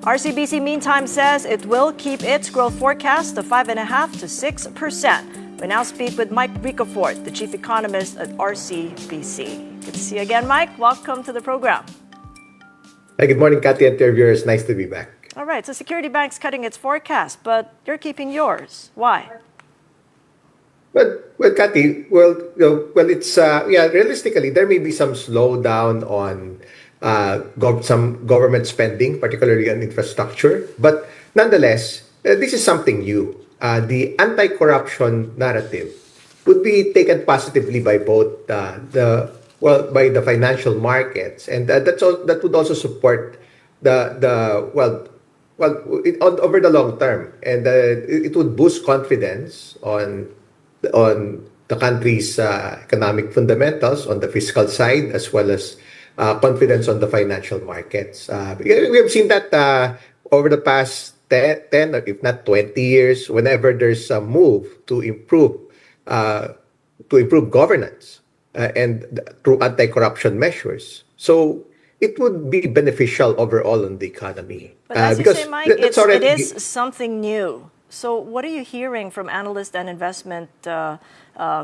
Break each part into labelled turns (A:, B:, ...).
A: RCBC meantime says it will keep its growth forecast of 5.5% to 6%. We now speak with Mike Ricafort, the chief economist at RCBC. Good to see you again, Mike. Welcome to the program.
B: Hi, good morning, Kathy and viewers. Nice to be back.
A: All right, so Security Bank's cutting its forecast, but you're keeping yours. Why?
B: Well, Kathy, it's realistically, there may be some slowdown on some government spending, particularly on infrastructure. But nonetheless, this is something new. The anti-corruption narrative would be taken positively by both by the financial markets, and that would also support over the long term, and it would boost confidence on the country's economic fundamentals on the fiscal side, as well as confidence on the financial markets. We have seen that over the past 10 or if not 20 years, whenever there's a move to improve governance and through anti-corruption measures. So it would be beneficial overall on the economy.
A: But as you say, Mike, it is something new. So what are you hearing from analysts and investment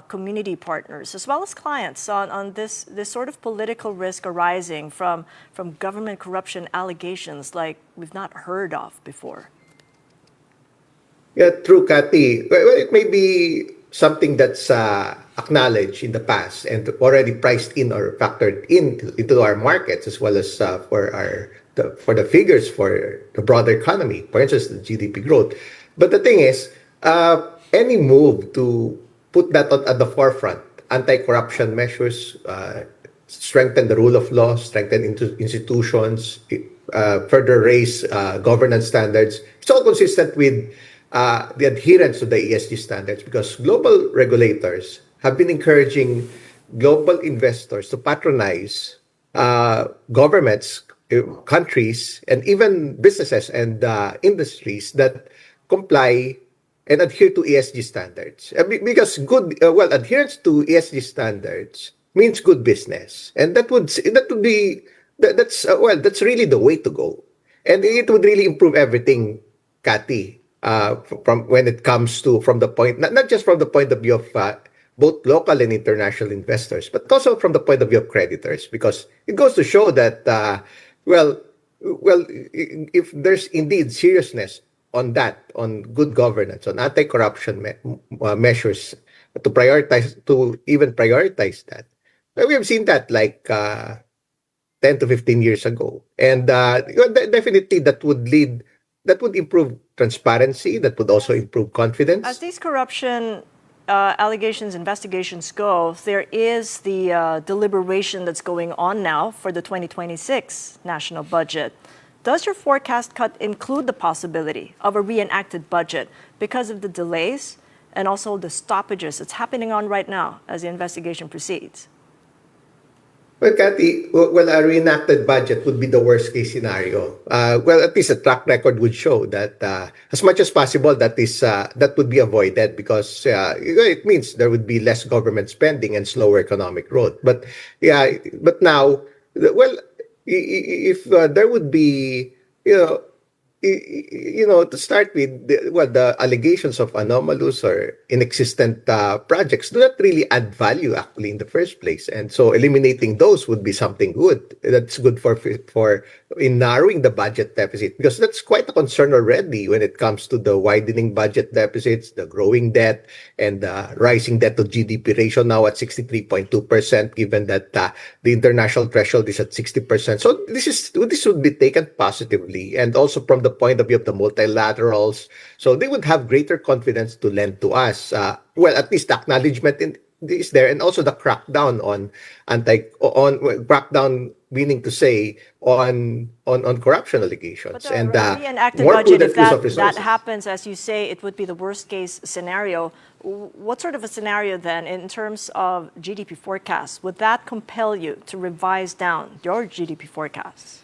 A: community partners, as well as clients, on this sort of political risk arising from government corruption allegations like we've not heard of before?
B: Yeah, true, Kathy. Well, it may be something that's acknowledged in the past and already priced in or factored into our markets, as well as for the figures for the broader economy, for instance, the GDP growth. But the thing is, any move to put that at the forefront, anti-corruption measures, strengthen the rule of law, strengthen institutions, further raise governance standards, it's all consistent with the adherence to the ESG standards, because global regulators have been encouraging global investors to patronize governments, countries, and even businesses and industries that comply and adhere to ESG standards. Because adherence to ESG standards means good business, and that's really the way to go, and it would really improve everything, Kathy. From the point, not just from the point of view of both local and international investors, but also from the point of view of creditors, because it goes to show that if there's indeed seriousness on good governance, on anti-corruption measures, to even prioritize that. We have seen that like 10 to 15 years ago, and definitely that would improve transparency, that would also improve confidence.
A: As these corruption allegations, investigations go, there is the deliberation that's going on now for the 2026 national budget. Does your forecast cut include the possibility of a reenacted budget because of the delays and also the stoppages that's happening on right now as the investigation proceeds?
B: Well, Kathy, a reenacted budget would be the worst case scenario. At least a track record would show that as much as possible that would be avoided, because it means there would be less government spending and slower economic growth. But now, if there would be, to start with, the allegations of anomalous or inexistent projects do not really add value actually in the first place, and so eliminating those would be something good. That's good for in narrowing the budget deficit, because that's quite a concern already when it comes to the widening budget deficits, the growing debt, and the rising debt to GDP ratio now at 63.2%, given that the international threshold is at 60%. So this would be taken positively, and also from the point of view of the multilaterals, so they would have greater confidence to lend to us. At least the acknowledgement is there, and also the crackdown meaning to say on corruption allegations.
A: But and reenacted budget, if that happens, as you say, it would be the worst case scenario. What sort of a scenario then, in terms of GDP forecasts, would that compel you to revise down your GDP forecasts?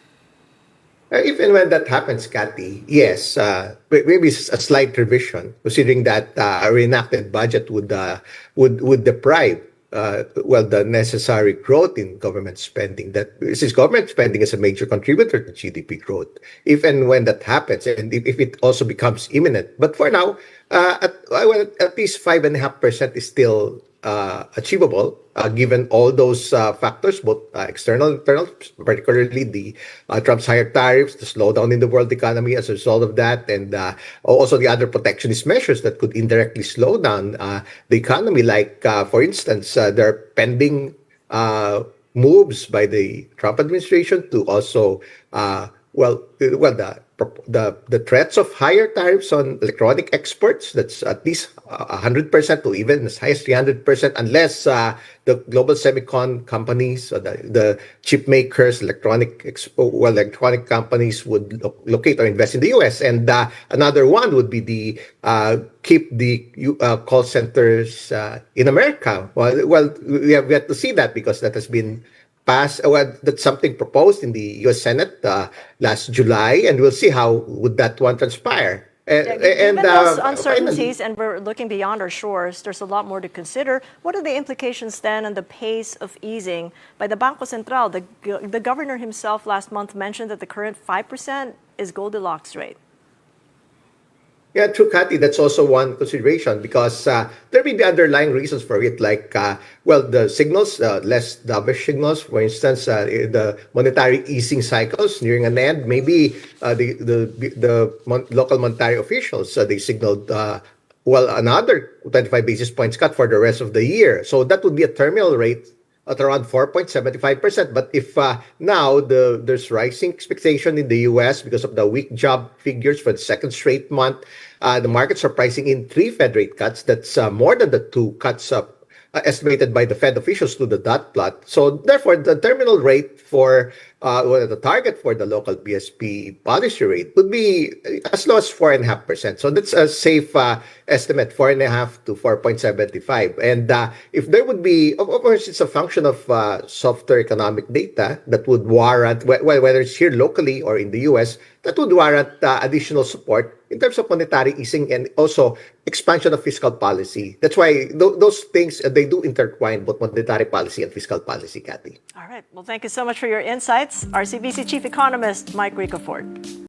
B: Even when that happens, Kathy, yes, maybe a slight revision, considering that a reenacted budget would deprive the necessary growth in government spending. That since government spending is a major contributor to GDP growth, if and when that happens, and if it also becomes imminent. But for now, at least 5.5% is still achievable, given all those factors, both external and internal, particularly the Trump's higher tariffs, the slowdown in the world economy as a result of that, and also the other protectionist measures that could indirectly slow down the economy. Like, for instance, there are pending moves by the Trump administration to also, the threats of higher tariffs on electronic exports. That's at least 100% to even as high as 300%, unless the global semicon companies, the chip makers, electronic companies would locate or invest in the U.S. And another one would be the keep the call centers in America. Well, we have yet to see that because that has been passed. Well, that's something proposed in the U.S. Senate last July, and we'll see how would that one transpire.
A: Given those uncertainties, and we're looking beyond our shores, there's a lot more to consider. What are the implications then on the pace of easing by the Bangko Sentral? The governor himself last month mentioned that the current 5% is Goldilocks rate.
B: Yeah, true, Kathy. That's also one consideration because there may be underlying reasons for it, like the signals, less dovish signals. For instance, the monetary easing cycles nearing an end. Maybe local monetary officials they signaled another 25 basis points cut for the rest of the year. So that would be a terminal rate at around 4.75%. But if now there's rising expectation in the U.S. because of the weak job figures for the second straight month, the markets are pricing in 3 Fed rate cuts. That's more than the 2 cuts estimated by the Fed officials to the dot plot. So therefore, the terminal rate for the target for the local BSP policy rate would be as low as 4.5%. So that's a safe estimate, 4.5 to 4.75. And if there would be, of course, it's a function of softer economic data that would warrant, whether it's here locally or in the U.S., that would warrant additional support in terms of monetary easing and also expansion of fiscal policy. That's why those things, they do intertwine, both monetary policy and fiscal policy, Kathy.
A: All right. Well, thank you so much for your insights. RCBC Chief Economist Mike Ricafort.